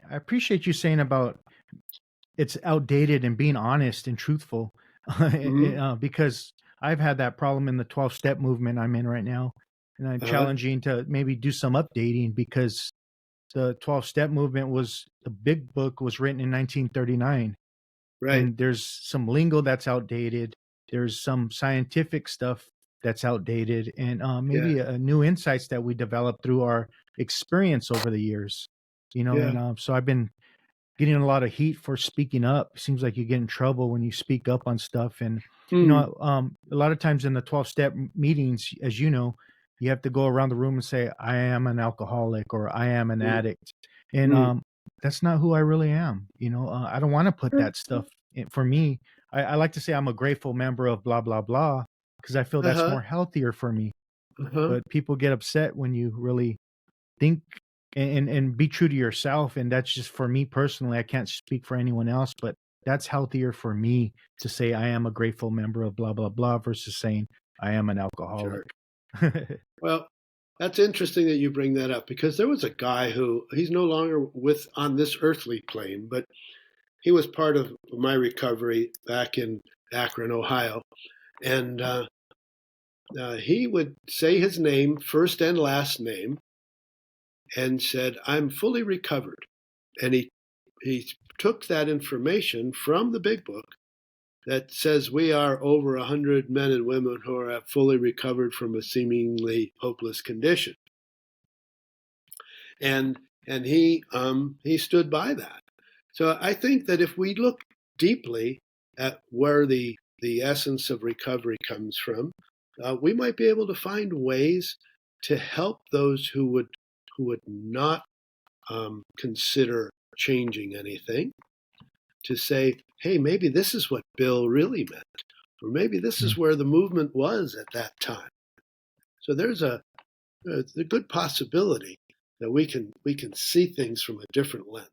I appreciate you saying about it's outdated and being honest and truthful, Hmm. because I've had that problem in the 12-step movement I'm in right now, and I'm Uh-huh. challenging to maybe do some updating because the 12-step movement was the big book was written in 1939, Right. and there's some lingo that's outdated. There's some scientific stuff that's outdated, and Yeah. maybe new insights that we developed through our experience over the years. Yeah. And so I've been getting a lot of heat for speaking up. Seems like you get in trouble when you speak up on stuff, and Hmm. a lot of times in the 12-step meetings, as you know, you have to go around the room and say, "I am an alcoholic" or "I am an Hmm. addict," and Hmm. that's not who I really am. I don't want to put that stuff for me. I like to say I'm a grateful member of blah blah blah because I feel that's Uh-huh. more healthier for me. Uh-huh. But people get upset when you really think and be true to yourself, and that's just for me personally. I can't speak for anyone else, but that's healthier for me to say I am a grateful member of blah blah blah versus saying I am an alcoholic. Sure. Well, that's interesting that you bring that up because there was a guy who he's no longer with on this earthly plane, but he was part of my recovery back in Akron, Ohio, and he would say his name, first and last name, and said, "I'm fully recovered." And he took that information from the big book that says we are over 100 men and women who are fully recovered from a seemingly hopeless condition, and he stood by that. So I think that if we look deeply at where the essence of recovery comes from, we might be able to find ways to help those who would not consider changing anything, to say, hey, maybe this is what Bill really meant, or maybe this Mm. is where the movement was at that time. So there's a good possibility that we can see things from a different lens.